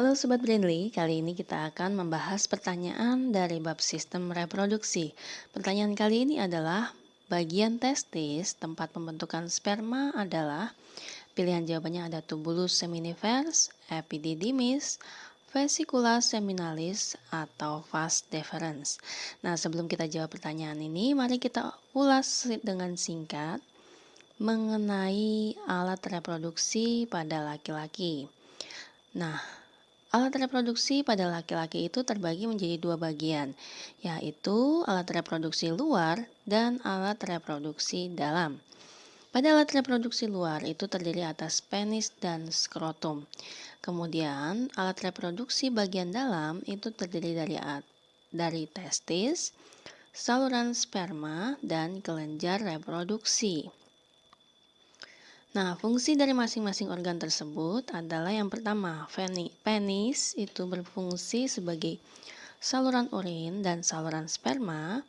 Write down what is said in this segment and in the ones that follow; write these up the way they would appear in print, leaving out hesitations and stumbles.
Halo Sobat Brainly, kali ini kita akan membahas pertanyaan dari bab sistem reproduksi. Pertanyaan kali ini adalah, bagian testis tempat pembentukan sperma adalah, pilihan jawabannya ada tubulus seminiferus, epididymis, vesicula seminalis, atau vas deferens. Nah, sebelum kita jawab pertanyaan ini, mari kita ulas dengan singkat mengenai alat reproduksi pada laki-laki. Nah, alat reproduksi pada laki-laki itu terbagi menjadi dua bagian, yaitu alat reproduksi luar dan alat reproduksi dalam. Pada alat reproduksi luar itu terdiri atas penis dan skrotum. Kemudian, alat reproduksi bagian dalam itu terdiri dari testis, saluran sperma, dan kelenjar reproduksi. Nah, fungsi dari masing-masing organ tersebut adalah yang pertama, penis itu berfungsi sebagai saluran urin dan saluran sperma,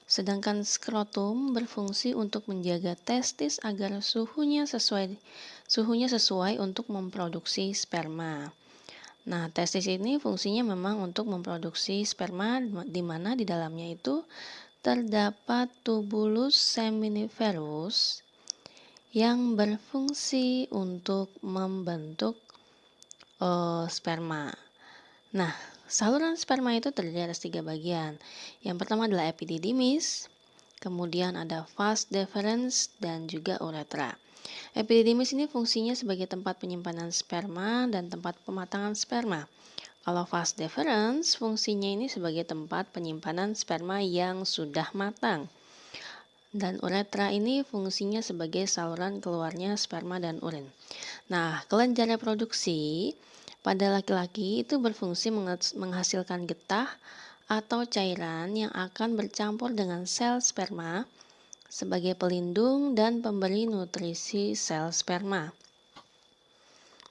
sedangkan skrotum berfungsi untuk menjaga testis agar suhunya sesuai untuk memproduksi sperma. Nah, testis ini fungsinya memang untuk memproduksi sperma, di mana di dalamnya itu terdapat tubulus seminiferus yang berfungsi untuk membentuk sperma. Nah, saluran sperma itu terdiri atas 3 bagian. Yang pertama adalah epididymis, kemudian ada vas deferens, dan juga uretra. Epididymis ini fungsinya sebagai tempat penyimpanan sperma dan tempat pematangan sperma. Kalau vas deferens, fungsinya ini sebagai tempat penyimpanan sperma yang sudah matang. Dan uretra ini fungsinya sebagai saluran keluarnya sperma dan urin. Nah, kelenjar reproduksi pada laki-laki itu berfungsi menghasilkan getah atau cairan yang akan bercampur dengan sel sperma sebagai pelindung dan pemberi nutrisi sel sperma.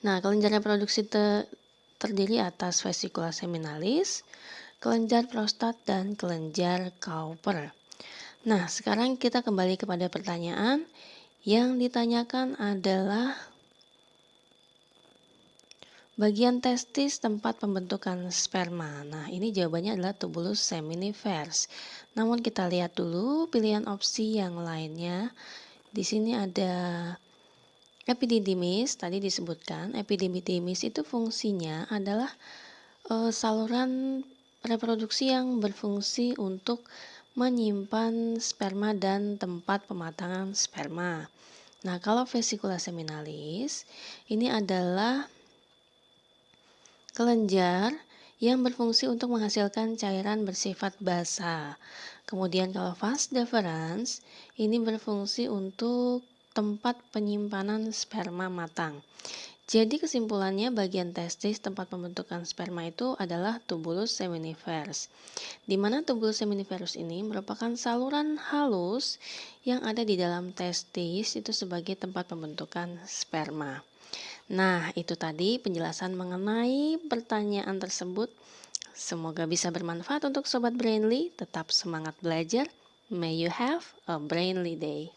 Nah, kelenjar reproduksi terdiri atas vesicula seminalis, kelenjar prostat, dan kelenjar Cowper. Nah, sekarang kita kembali kepada pertanyaan. Yang ditanyakan adalah bagian testis tempat pembentukan sperma. Nah, ini jawabannya adalah tubulus seminiferus. Namun kita lihat dulu pilihan opsi yang lainnya. Di sini ada epididymis, tadi disebutkan. Epididymis itu fungsinya adalah saluran reproduksi yang berfungsi untuk menyimpan sperma dan tempat pematangan sperma. Nah, kalau vesicula seminalis ini adalah kelenjar yang berfungsi untuk menghasilkan cairan bersifat basah. Kemudian kalau vas deferens ini berfungsi untuk tempat penyimpanan sperma matang. Jadi kesimpulannya bagian testis tempat pembentukan sperma itu adalah tubulus seminiferus. Di mana tubulus seminiferus ini merupakan saluran halus yang ada di dalam testis itu sebagai tempat pembentukan sperma. Nah, itu tadi penjelasan mengenai pertanyaan tersebut. Semoga bisa bermanfaat untuk Sobat Brainly. Tetap semangat belajar. May you have a brainly day.